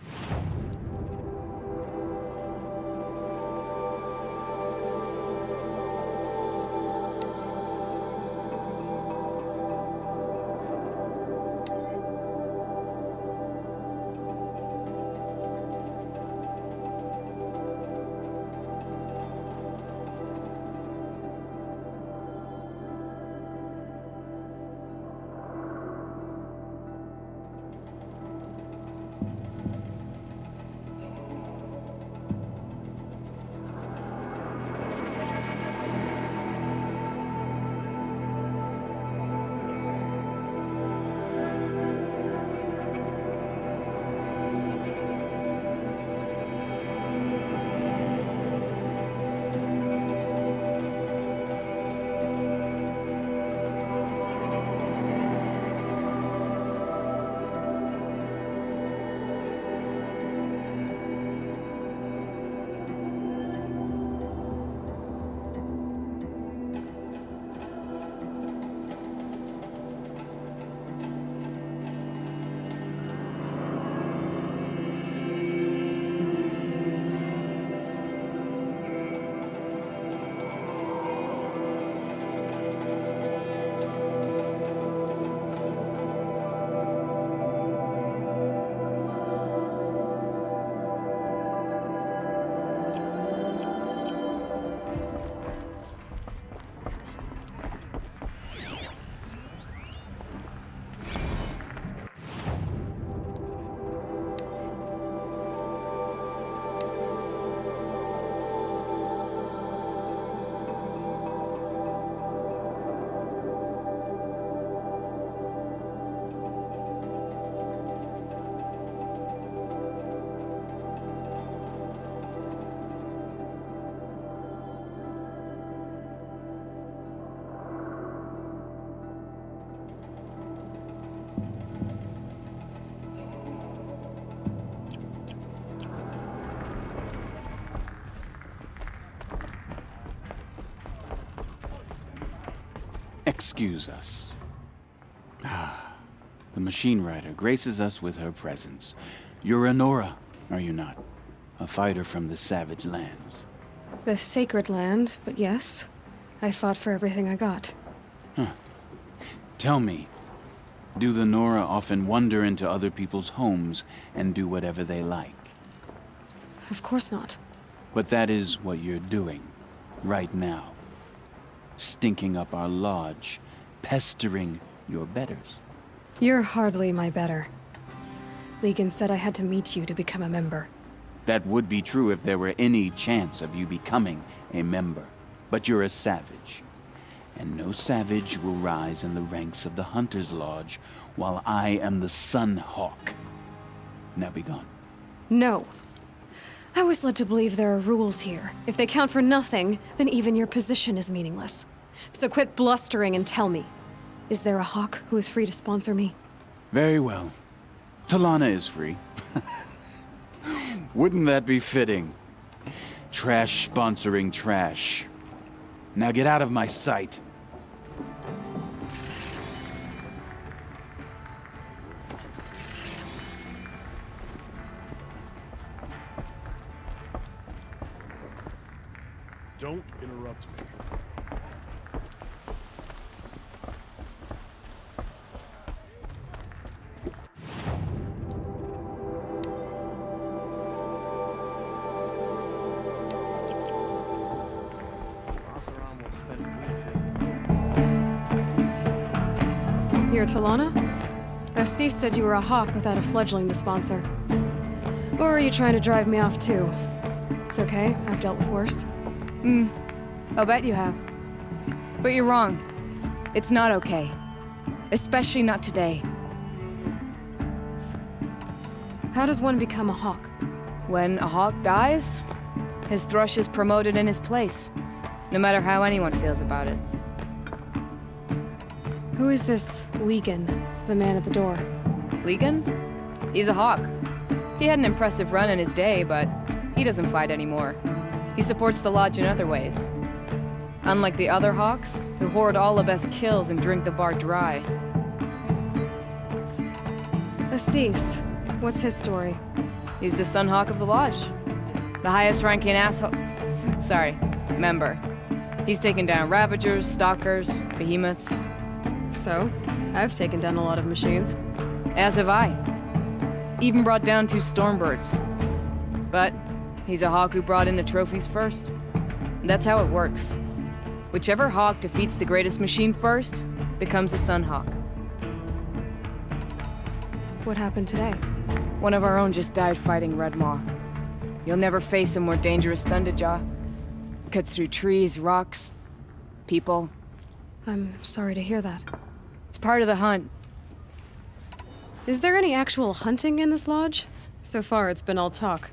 Excuse us. The machine rider graces us with her presence. You're Nora, are you not? A fighter from the savage lands. The sacred land, but yes. I fought for everything I got. Huh. Tell me, do the Nora often wander into other people's homes and do whatever they like? Of course not. But that is what you're doing, right now. Stinking up our lodge, pestering your betters. You're hardly my better. Legan said I had to meet you to become a member. That would be true if there were any chance of you becoming a member. But you're a savage. And no savage will rise in the ranks of the Hunter's Lodge while I am the Sun Hawk. Now be gone. No. I was led to believe there are rules here. If they count for nothing, then even your position is meaningless. So quit blustering and tell me. Is there a hawk who is free to sponsor me? Very well. Talana is free. Wouldn't that be fitting? Trash sponsoring trash. Now get out of my sight. Don't interrupt me. You're Talana? Assis said you were a hawk without a fledgling to sponsor. Or are you trying to drive me off too? It's okay, I've dealt with worse. I'll bet you have. But you're wrong. It's not okay. Especially not today. How does one become a hawk? When a hawk dies, his thrush is promoted in his place. No matter how anyone feels about it. Who is this Legan, the man at the door? Legan? He's a hawk. He had an impressive run in his day, but he doesn't fight anymore. He supports the lodge in other ways. Unlike the other hawks, who hoard all the best kills and drink the bar dry. Assis, what's his story? He's the Sun Hawk of the lodge. The highest ranking member. He's taken down Ravagers, Stalkers, Behemoths. So, I've taken down a lot of machines. As have I. Even brought down 2 Stormbirds. But he's a hawk who brought in the trophies first. That's how it works. Whichever hawk defeats the greatest machine first becomes the Sun Hawk. What happened today? One of our own just died fighting Red Maw. You'll never face a more dangerous Thunderjaw. Cuts through trees, rocks, people. I'm sorry to hear that. It's part of the hunt. Is there any actual hunting in this lodge? So far, it's been all talk.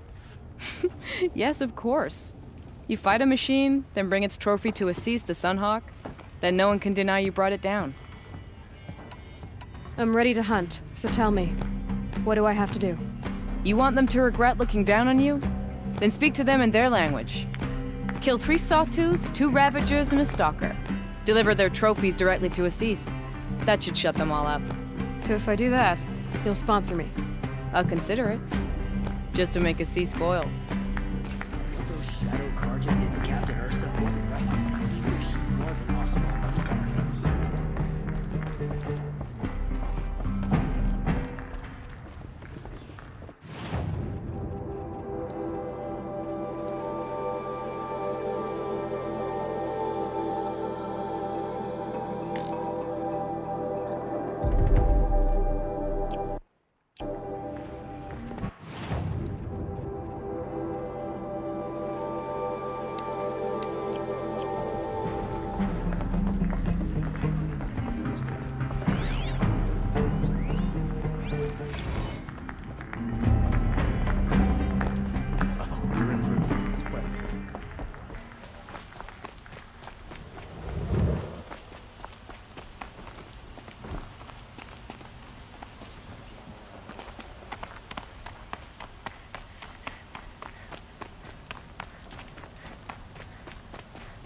Yes, of course. You fight a machine, then bring its trophy to Assis the Sunhawk, then no one can deny you brought it down. I'm ready to hunt, so tell me, what do I have to do? You want them to regret looking down on you? Then speak to them in their language. Kill 3 Sawtooths, 2 Ravagers, and a Stalker. Deliver their trophies directly to Assis. That should shut them all up. So if I do that, you'll sponsor me? I'll consider it. Just to make Assis spoil. Those shadow Karja did to Captain Ursa wasn't right. She was an awesome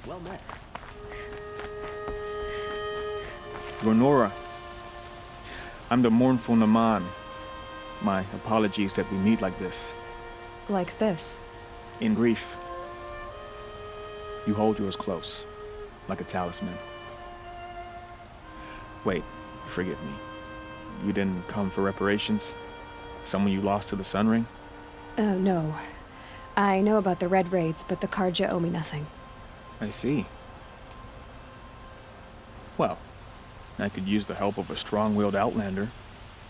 Well met. Glenora. I'm the mournful Naman. My apologies that we meet like this. Like this? In grief. You hold yours close, like a talisman. Wait, forgive me. You didn't come for reparations? Someone you lost to the Sun Ring? Oh, no. I know about the Red Raids, but the Karja owe me nothing. I see. Well, I could use the help of a strong-willed outlander.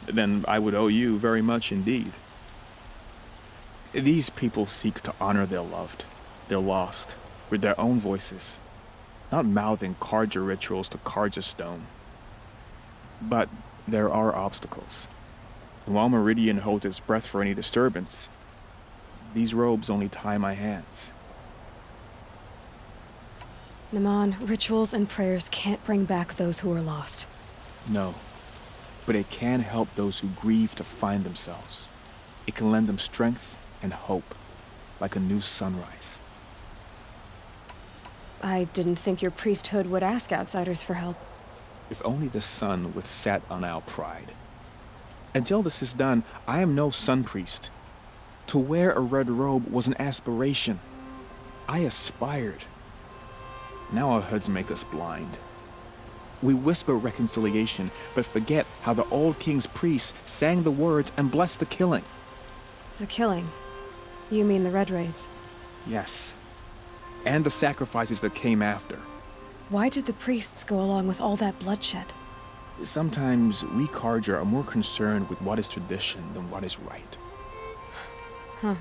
Then I would owe you very much indeed. These people seek to honor their loved, their lost, with their own voices, not mouthing Karja rituals to Karja stone. But there are obstacles. And while Meridian holds its breath for any disturbance, these robes only tie my hands. Naman, rituals and prayers can't bring back those who are lost. No, but it can help those who grieve to find themselves. It can lend them strength and hope, like a new sunrise. I didn't think your priesthood would ask outsiders for help. If only the sun would set on our pride. Until this is done, I am no sun priest. To wear a red robe was an aspiration. I aspired. Now our hoods make us blind. We whisper reconciliation, but forget how the old king's priests sang the words and blessed the killing. The killing? You mean the Red Raids? Yes. And the sacrifices that came after. Why did the priests go along with all that bloodshed? Sometimes we Karja are more concerned with what is tradition than what is right. Huh.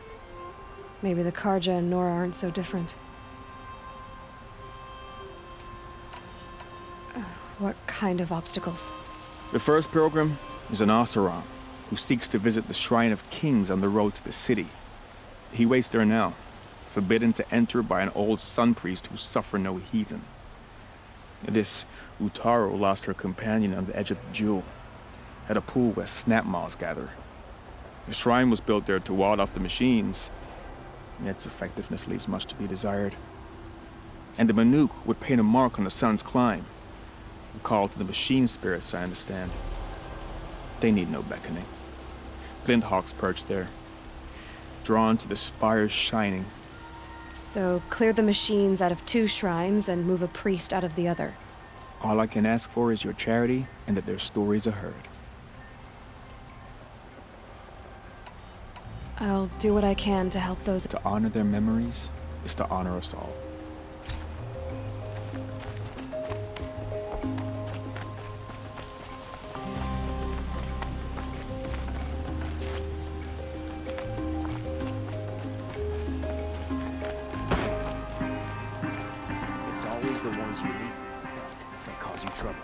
Maybe the Karja and Nora aren't so different. What kind of obstacles? The first pilgrim is an Oseram, who seeks to visit the Shrine of Kings on the road to the city. He waits there now, forbidden to enter by an old sun priest who suffer no heathen. This Utaro lost her companion on the edge of the Jewel, at a pool where snap moths gather. The shrine was built there to ward off the machines, and its effectiveness leaves much to be desired. And the Manuk would paint a mark on the sun's climb, a call to the machine spirits, I understand. They need no beckoning. Glinthawks perch there, drawn to the spire's shining. So, clear the machines out of 2 shrines and move a priest out of the other. All I can ask for is your charity and that their stories are heard. I'll do what I can to help those. To honor their memories is to honor us all. It's always the ones you least expect that cause you trouble.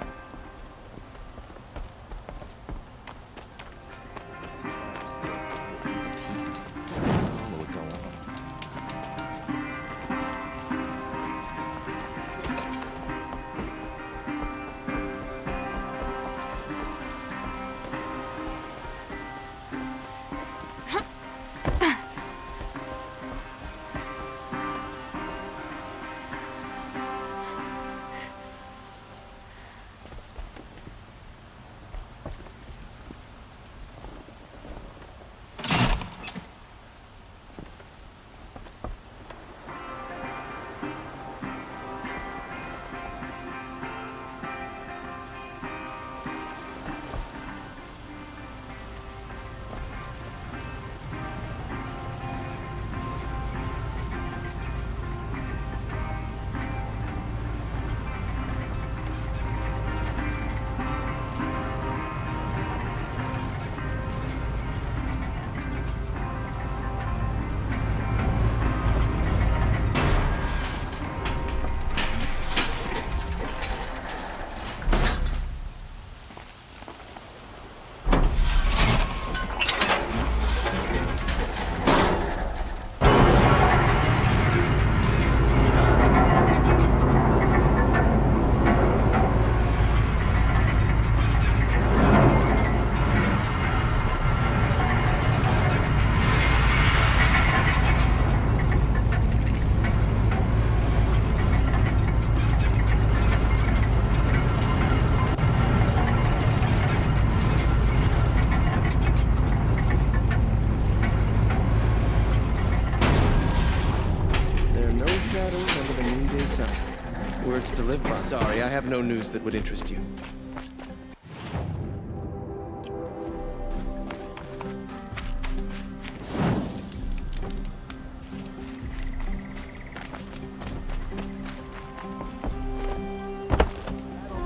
words to live by. Sorry, I have no news that would interest you.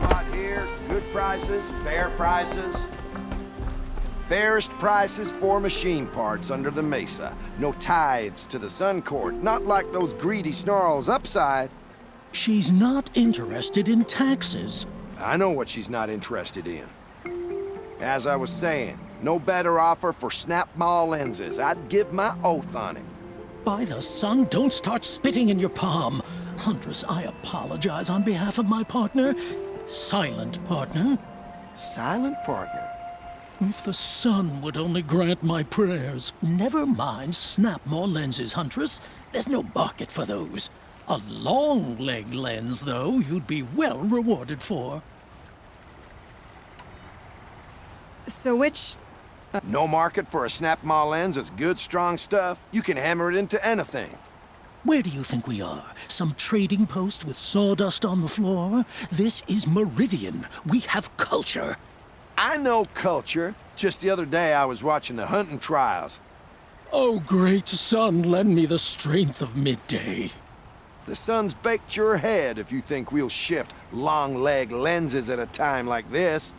Lot here, good prices, fair prices. Fairest prices for machine parts under the mesa. No tithes to the Sun Court, not like those greedy snarls upside. She's not interested in taxes. I know what she's not interested in. As I was saying, no better offer for snap-maw lenses. I'd give my oath on it. By the sun, don't start spitting in your palm. Huntress, I apologize on behalf of my partner. Silent partner. Silent partner? If the sun would only grant my prayers. Never mind snap-maw lenses, Huntress. There's no market for those. A long-leg lens, though, you'd be well rewarded for. So which... No market for a snap-maw lens is good, strong stuff. You can hammer it into anything. Where do you think we are? Some trading post with sawdust on the floor? This is Meridian. We have culture. I know culture. Just the other day I was watching the hunting trials. Oh, great sun, lend me the strength of midday. The sun's baked your head if you think we'll shift long-leg lenses at a time like this.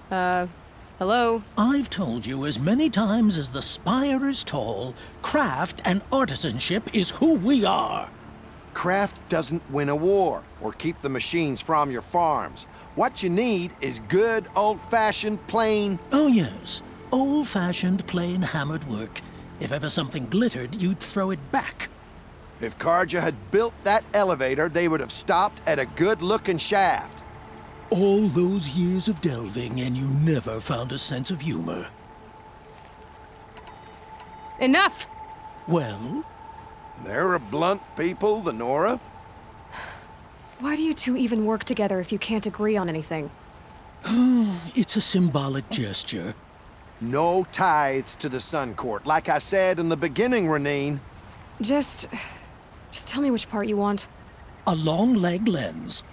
Hello? I've told you as many times as the spire is tall, craft and artisanship is who we are. Craft doesn't win a war or keep the machines from your farms. What you need is good, old-fashioned, plain... Oh, yes. Old-fashioned, plain hammered work. If ever something glittered, you'd throw it back. If Karja had built that elevator, they would have stopped at a good-looking shaft. All those years of delving, and you never found a sense of humor. Enough! Well? They're a blunt people, the Nora. Why do you two even work together if you can't agree on anything? It's a symbolic gesture. No tithes to the Sun Court, like I said in the beginning, Renine. Just tell me which part you want. A long-leg lens.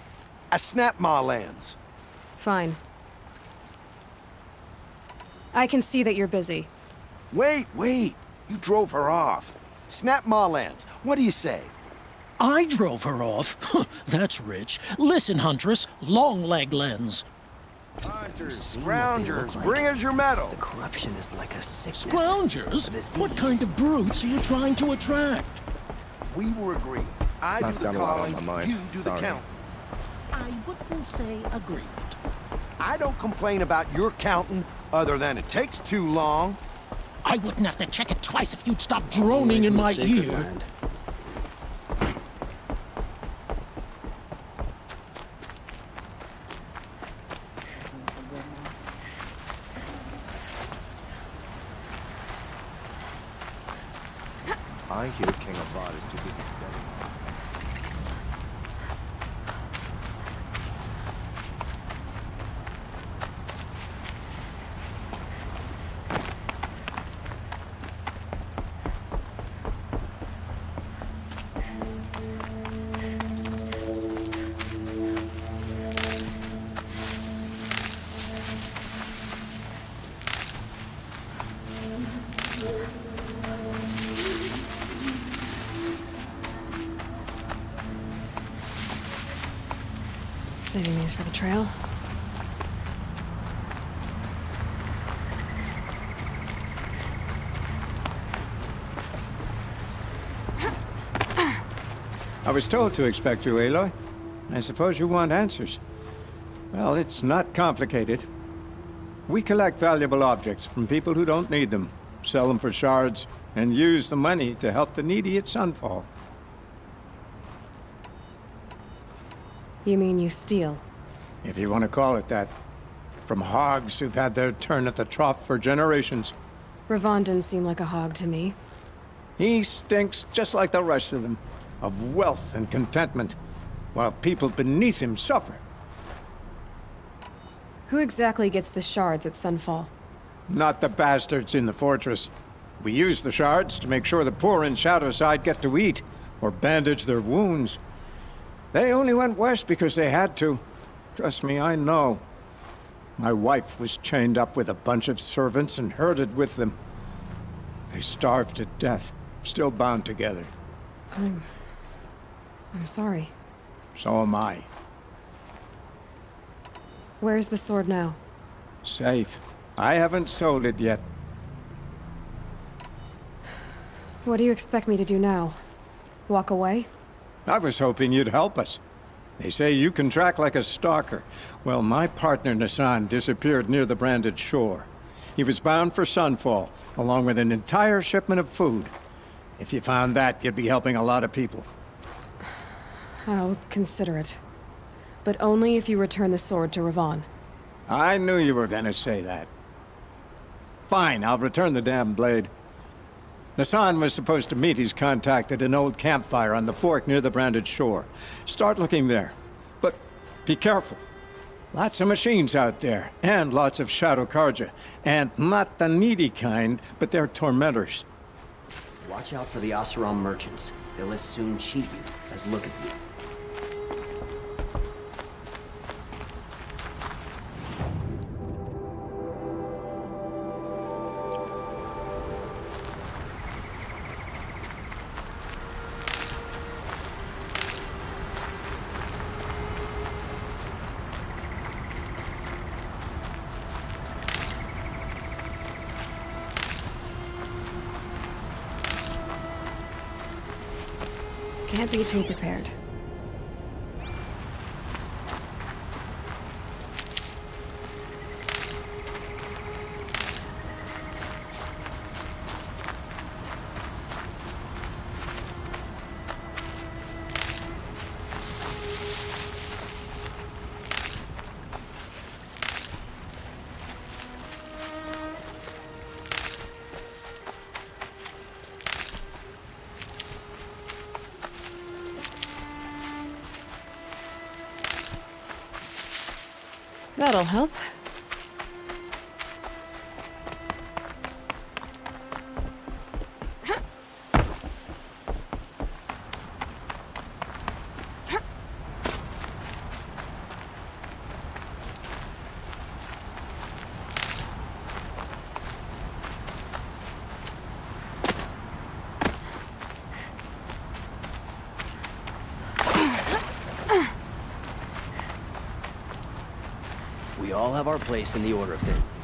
A snap-maw lens. Fine. I can see that you're busy. Wait. You drove her off. Snap-maw lens. What do you say? I drove her off? That's rich. Listen, Huntress. Long-leg lens. Hunters, scroungers, bring us your metal. The corruption is like a sickness. Scroungers? What kind of brutes are you trying to attract? We were agreed. I do the calling, you do the count. I wouldn't say agreed. I don't complain about your counting, other than it takes too long. I wouldn't have to check it twice if you'd stop droning in my ear. I hear King Avad is too busy today. Saving these for the trail. I was told to expect you, Aloy. I suppose you want answers. Well, it's not complicated. We collect valuable objects from people who don't need them, sell them for shards, and use the money to help the needy at Sunfall. You mean you steal? If you want to call it that. From hogs who've had their turn at the trough for generations. Ravon didn't seem like a hog to me. He stinks just like the rest of them, of wealth and contentment, while people beneath him suffer. Who exactly gets the shards at Sunfall? Not the bastards in the fortress. We use the shards to make sure the poor in Shadowside get to eat, or bandage their wounds. They only went west because they had to. Trust me, I know. My wife was chained up with a bunch of servants and herded with them. They starved to death, still bound together. I'm sorry. So am I. Where's the sword now? Safe. I haven't sold it yet. What do you expect me to do now? Walk away? I was hoping you'd help us. They say you can track like a stalker. Well, my partner Nassan disappeared near the branded shore. He was bound for Sunfall, along with an entire shipment of food. If you found that, you'd be helping a lot of people. I'll consider it. But only if you return the sword to Ravon. I knew you were gonna say that. Fine, I'll return the damn blade. Nassan was supposed to meet his contact at an old campfire on the fork near the branded shore. Start looking there. But be careful. Lots of machines out there, and lots of Shadow Karja. And not the needy kind, but they're tormentors. Watch out for the Oseram merchants. They'll as soon cheat you as look at you. Can't be too prepared. That'll help. We all have our place in the order of things.